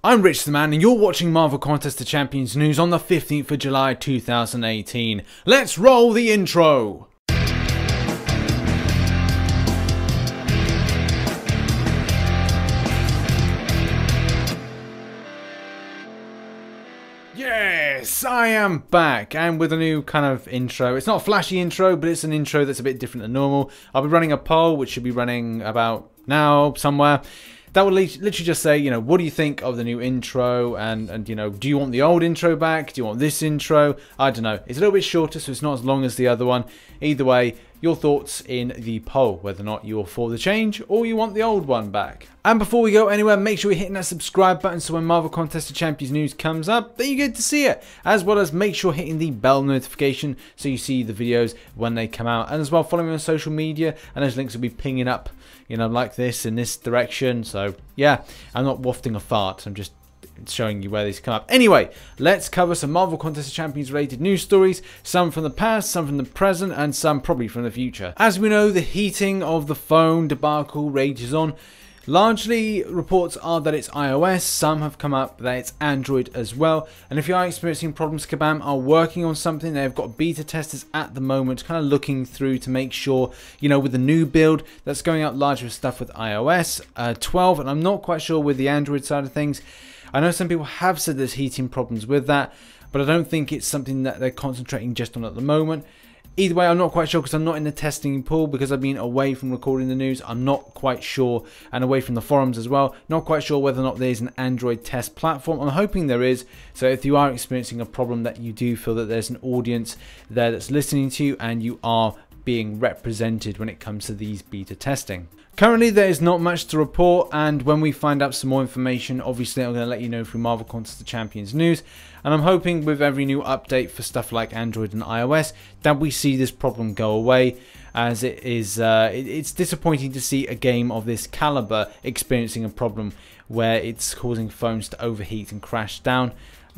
I'm RichTheMan and you're watching Marvel Contest of Champions news on the 15th of July 2018. Let's roll the intro! Yes, I am back and with a new kind of intro. It's not a flashy intro, but it's an intro that's a bit different than normal. I'll be running a poll, which should be running about now somewhere. That will literally just say, you know, what do you think of the new intro? And you know, do you want the old intro back? Do you want this intro? I don't know. It's a little bit shorter, so it's not as long as the other one. Either way, your thoughts in the poll, whether or not you're for the change or you want the old one back. And before we go anywhere, make sure you're hitting that subscribe button so when Marvel Contest of Champions news comes up, that you get to see it. As well as make sure hitting the bell notification so you see the videos when they come out. And as well, follow me on social media and those links will be pinging up, you know, like this in this direction. So yeah, I'm not wafting a fart, I'm just showing you where these come up. Anyway, let's cover some Marvel Contest of Champions related news stories, some from the past, some from the present, and some probably from the future. As we know, the heating of the phone debacle rages on. Largely, reports are that it's iOS, some have come up that it's Android as well, and if you are experiencing problems, Kabam are working on something. They've got beta testers at the moment kind of looking through to make sure, you know, with the new build that's going out large with stuff with iOS 12, and I'm not quite sure with the Android side of things. I know some people have said there's heating problems with that, but I don't think it's something that they're concentrating just on at the moment. Either way, I'm not quite sure because I'm not in the testing pool because I've been away from recording the news. I'm not quite sure, and away from the forums as well. Not quite sure whether or not there's an Android test platform. I'm hoping there is. So if you are experiencing a problem that you do feel that there's an audience there that's listening to you and you are being represented when it comes to these beta testing. Currently there is not much to report, and when we find out some more information, obviously I'm going to let you know through Marvel Contest of Champions news, and I'm hoping with every new update for stuff like Android and iOS that we see this problem go away, as it is it's disappointing to see a game of this caliber experiencing a problem where it's causing phones to overheat and crash down.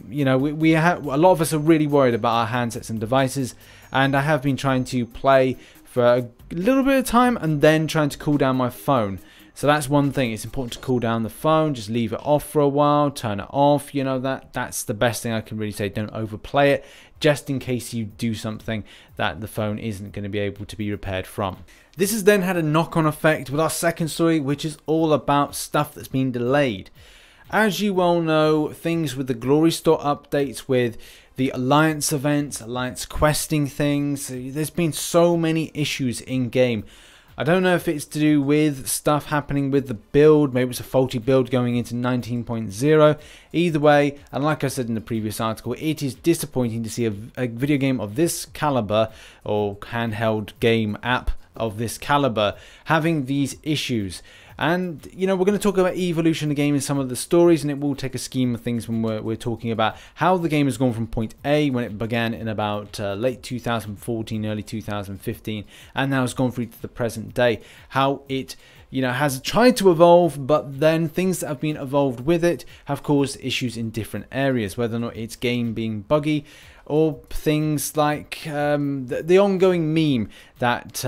You know, we have a lot of us are really worried about our handsets and devices, and I have been trying to play for a little bit of time and then trying to cool down my phone. So that's one thing. It's important to cool down the phone, just leave it off for a while, turn it off, you know, that's the best thing I can really say. Don't overplay it, just in case you do something that the phone isn't going to be able to be repaired from. This has then had a knock-on effect with our second story, which is all about stuff that's been delayed. As you well know, things with the Glory Store updates, with the Alliance events, Alliance questing things, there's been so many issues in game. I don't know if it's to do with stuff happening with the build, maybe it's a faulty build going into 19.0. Either way, and like I said in the previous article, it is disappointing to see a video game of this caliber, or handheld game app of this caliber, having these issues. And, you know, we're going to talk about evolution of the game in some of the stories, and it will take a scheme of things when we're talking about how the game has gone from point A when it began in about late 2014, early 2015, and now has gone through to the present day. How it, you know, has tried to evolve, but then things that have been evolved with it have caused issues in different areas, whether or not it's game being buggy, or things like the ongoing meme that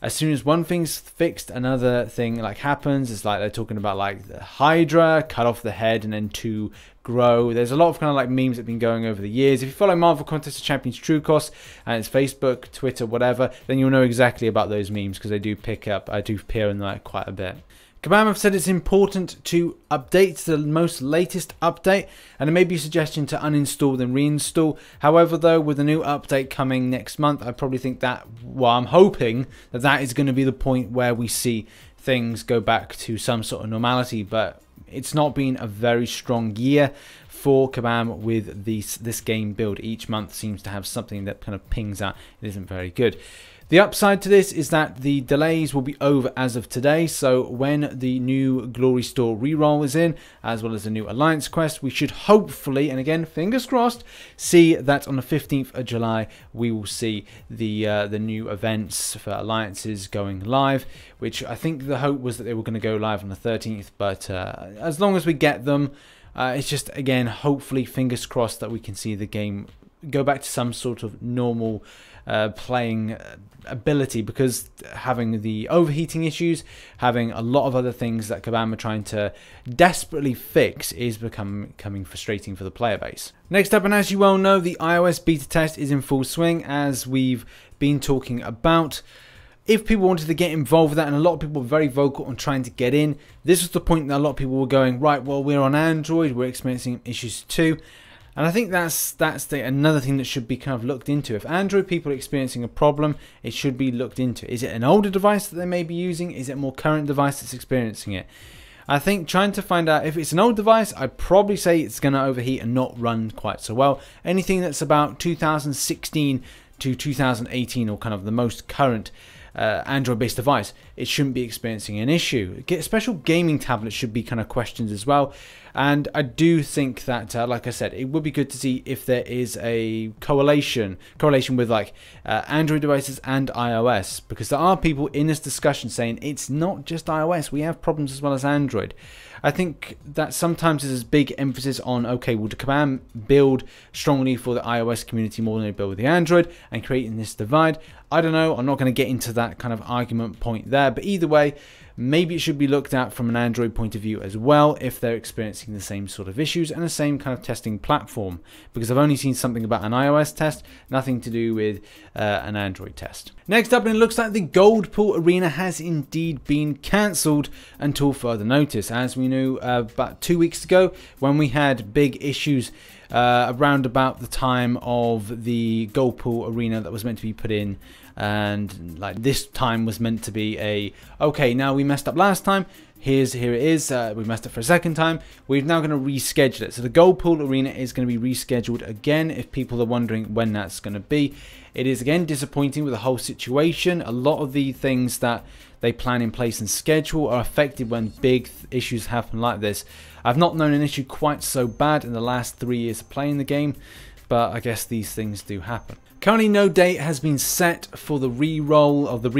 as soon as one thing's fixed, another thing like happens. It's like they're talking about like the Hydra, cut off the head and then to grow. There's a lot of kind of like memes that have been going over the years. If you follow Marvel Contest of Champions True Cost and it's Facebook, Twitter, whatever, then you'll know exactly about those memes because they do pick up. I do appear in that quite a bit. Kabam have said it's important to update to the most latest update, and it may be a suggestion to uninstall then reinstall. However, though, with a new update coming next month, I probably think that, well, I'm hoping that that is going to be the point where we see things go back to some sort of normality, but it's not been a very strong year for Kabam with this game build. Each month seems to have something that kind of pings out. It isn't very good. The upside to this is that the delays will be over as of today, so when the new Glory Store reroll is in, as well as the new Alliance quest, we should hopefully, and again, fingers crossed, see that on the 15th of July, we will see the new events for Alliances going live, which I think the hope was that they were going to go live on the 13th, but as long as we get them, it's just, again, hopefully, fingers crossed that we can see the game go back to some sort of normal playing ability, because having the overheating issues, having a lot of other things that Kabam are trying to desperately fix is becoming frustrating for the player base. Next up, and as you well know, the iOS beta test is in full swing, as we've been talking about. If people wanted to get involved with that, and a lot of people were very vocal on trying to get in, this was the point that a lot of people were going, right, well, we're on Android, we're experiencing issues too. And I think that's another thing that should be kind of looked into. If Android people are experiencing a problem, it should be looked into. Is it an older device that they may be using? Is it a more current device that's experiencing it? I think trying to find out if it's an old device, I'd probably say it's going to overheat and not run quite so well. Anything that's about 2016 to 2018, or kind of the most current Android-based device, it shouldn't be experiencing an issue. Special gaming tablets should be kind of questioned as well. And I do think that, like I said, it would be good to see if there is a correlation with like Android devices and iOS, because there are people in this discussion saying it's not just iOS, we have problems as well as Android. I think that sometimes there's a big emphasis on, okay, well, the Kabam build strongly for the iOS community more than they build with the Android, and creating this divide. I don't know, I'm not going to get into that kind of argument point there, but either way, maybe it should be looked at from an Android point of view as well, if they're experiencing the same sort of issues and the same kind of testing platform, because I've only seen something about an iOS test, nothing to do with an Android test. Next up, and it looks like the Goldpool Arena has indeed been cancelled until further notice. As we knew about 2 weeks ago, when we had big issues around about the time of the Goldpool Arena that was meant to be put in, and like this time was meant to be a, okay, now we messed up last time, here it is, we messed up for a second time, we're now going to reschedule it. So the Goldpool Arena is going to be rescheduled again, if people are wondering when that's going to be. It is again disappointing with the whole situation. A lot of the things that they plan in place and schedule are affected when big issues happen like this. I've not known an issue quite so bad in the last 3 years of playing the game, but I guess these things do happen. Currently, no date has been set for the re-roll of the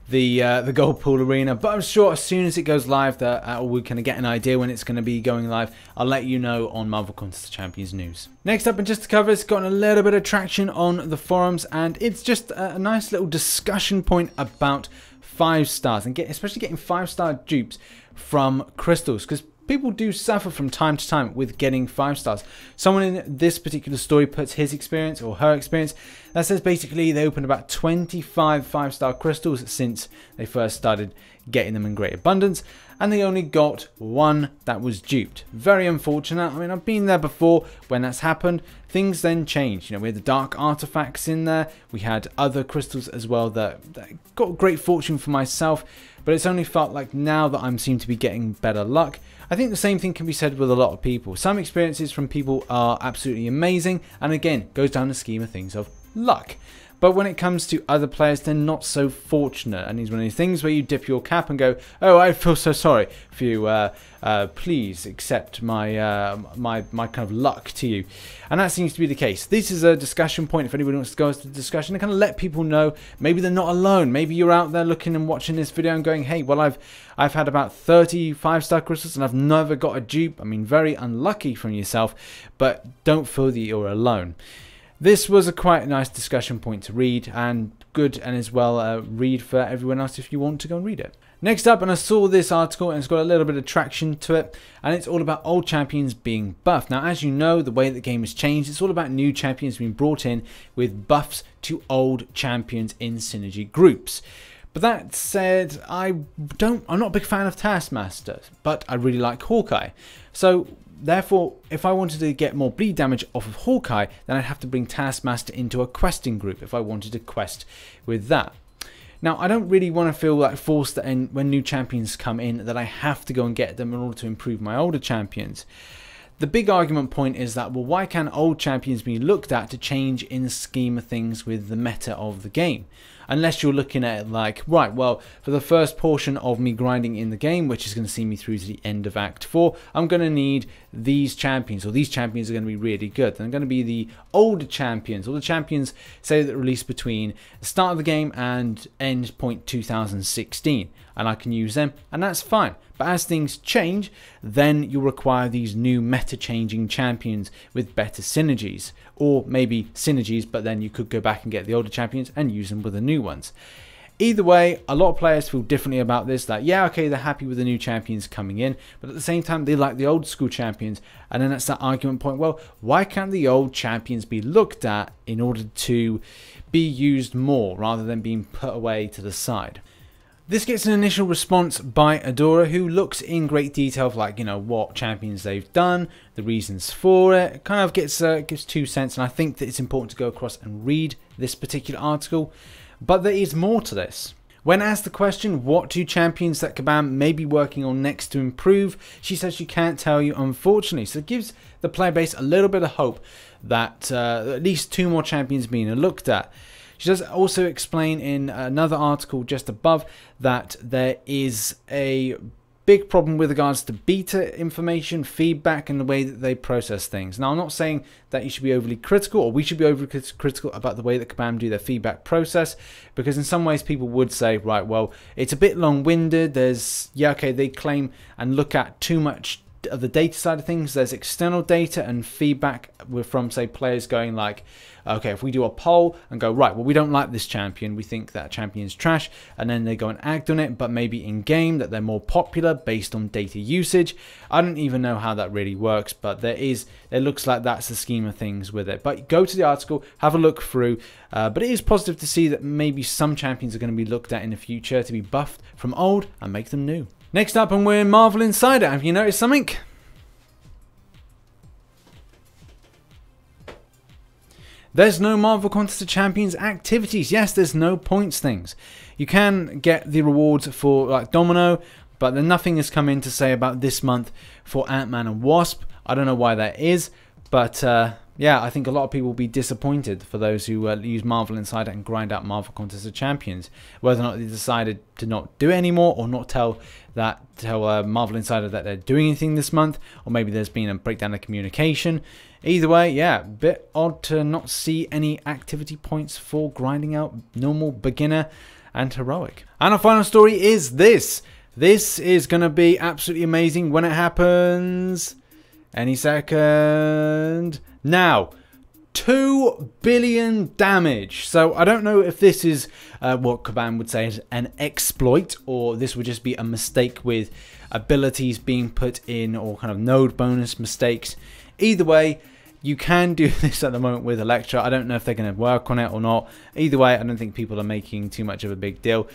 Goldpool Arena, but I'm sure as soon as it goes live that we can get an idea when it's going to be going live. I'll let you know on Marvel Contest of Champions news. Next up, and just to cover, it's gotten a little bit of traction on the forums, and it's just a nice little discussion point about 5 stars, and especially getting 5-star dupes from crystals, because people do suffer from time to time with getting 5 stars. Someone in this particular story puts his experience, or her experience, that says basically they opened about 25 5-star crystals since they first started getting them in great abundance, and they only got 1 that was duped. Very unfortunate. I mean, I've been there before when that's happened. Things then change. You know, we had the dark artifacts in there. We had other crystals as well that got great fortune for myself, but it's only felt like now that I seem to be getting better luck. I think the same thing can be said with a lot of people. Some experiences from people are absolutely amazing, and again, goes down the scheme of things of luck. But when it comes to other players, they're not so fortunate, and it's one of these things where you dip your cap and go, "Oh, I feel so sorry for you. Please accept my my kind of luck to you." And that seems to be the case. This is a discussion point if anybody wants to go into the discussion and kind of let people know maybe they're not alone. Maybe you're out there looking and watching this video and going, "Hey, well, I've had about 30 5-star crystals and I've never got a dupe." I mean, very unlucky from yourself, but don't feel that you're alone. This was a quite nice discussion point to read, and good, and as well read for everyone else if you want to go and read it. Next up, and I saw this article and it's got a little bit of traction to it, and it's all about old champions being buffed. Now, as you know, the way the game has changed, it's all about new champions being brought in with buffs to old champions in synergy groups. But that said, I'm not a big fan of Taskmaster, but I really like Hawkeye. So therefore, if I wanted to get more bleed damage off of Hawkeye, then I'd have to bring Taskmaster into a questing group if I wanted to quest with that. Now, I don't really want to feel like forced that when new champions come in that I have to go and get them in order to improve my older champions. The big argument point is that, well, why can't old champions be looked at to change in the scheme of things with the meta of the game? unless you're looking at it like, right, well, for the first portion of me grinding in the game, which is going to see me through to the end of Act 4, I'm going to need these champions, or these champions are going to be really good. They're going to be the older champions, or the champions, say, that release between the start of the game and end point 2016, and I can use them, and that's fine. But as things change, then you'll require these new meta-changing champions with better synergies, or maybe synergies, but then you could go back and get the older champions and use them with the new ones. Either way, a lot of players feel differently about this, that yeah, okay, they're happy with the new champions coming in, but at the same time, they like the old school champions, and then that's that argument point, well, why can't the old champions be looked at in order to be used more, rather than being put away to the side? This gets an initial response by Adora, who looks in great detail of, like, you know, what champions they've done, the reasons for it. It kind of gives 2 cents, and I think that it's important to go across and read this particular article. But there is more to this. When asked the question, what do champions that Kabam may be working on next to improve, she says she can't tell you, unfortunately. So it gives the player base a little bit of hope that at least 2 more champions being looked at. She does also explain in another article just above that there is a big problem with regards to beta information, feedback, and the way that they process things. Now, I'm not saying that you should be overly critical, or we should be overly critical about the way that Kabam do their feedback process, because in some ways people would say, right, well, it's a bit long-winded. There's, yeah, okay, they claim and look at too much of the data side of things. There's external data and feedback from, say, players going like, okay, if we do a poll and go, right, well, we don't like this champion, we think that champion's trash, and then they go and act on it, but maybe in game that they're more popular based on data usage. I don't even know how that really works, but it looks like that's the scheme of things with it. But go to the article, have a look through, but it is positive to see that maybe some champions are going to be looked at in the future to be buffed from old and make them new. Next up, and we're in Marvel Insider. Have you noticed something? There's no Marvel Contest of Champions activities. Yes, there's no points things. You can get the rewards for like Domino, but then nothing has come in to say about this month for Ant-Man and Wasp. I don't know why that is, but yeah, I think a lot of people will be disappointed for those who use Marvel Insider and grind out Marvel Contest of Champions. Whether or not they decided to not do it anymore, or not tell Marvel Insider that they're doing anything this month, or maybe there's been a breakdown of communication. Either way, yeah, bit odd to not see any activity points for grinding out normal, beginner, and heroic. And our final story is this. This is going to be absolutely amazing when it happens. Any second. Now, 2 billion damage. So I don't know if this is what Kabam would say is an exploit, or this would just be a mistake with abilities being put in, or kind of node bonus mistakes. Either way, you can do this at the moment with Electro. I don't know if they're going to work on it or not. Either way, I don't think people are making too much of a big deal.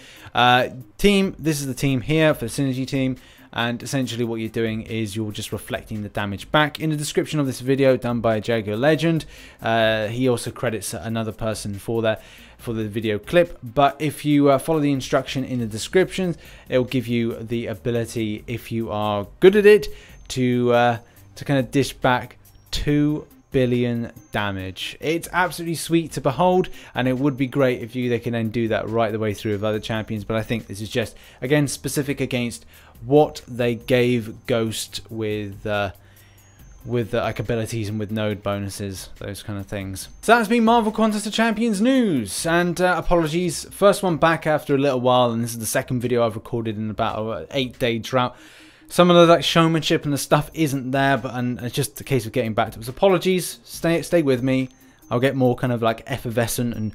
Team, this is the team here for the Synergy team. And essentially what you're doing is you're just reflecting the damage back. In the description of this video done by Jago Legend, he also credits another person for the video clip. But if you follow the instruction in the description, it will give you the ability, if you are good at it, to kind of dish back 2 billion damage. It's absolutely sweet to behold, and it would be great if they can then do that right the way through with other champions. But I think this is just, again, specific against what they gave Ghost with like abilities and with node bonuses, those kind of things. So that's been Marvel Contest of Champions news, and apologies, first one back after a little while, and this is the second video I've recorded in about an 8-day drought. Some of the like showmanship and the stuff isn't there, and it's just a case of getting back to it. So apologies, stay with me. I'll get more kind of like effervescent and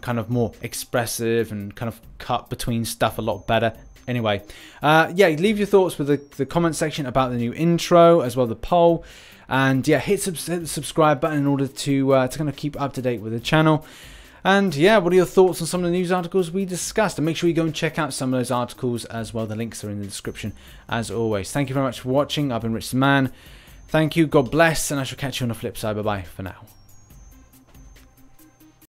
kind of more expressive and kind of cut between stuff a lot better. Anyway, yeah, leave your thoughts with the comment section about the new intro, as well as the poll. And yeah, hit the subscribe button in order to kind of keep up to date with the channel. And yeah, what are your thoughts on some of the news articles we discussed? And make sure you go and check out some of those articles as well. The links are in the description as always. Thank you very much for watching. I've been RichTheMan. Thank you, God bless, and I shall catch you on the flip side. Bye-bye for now.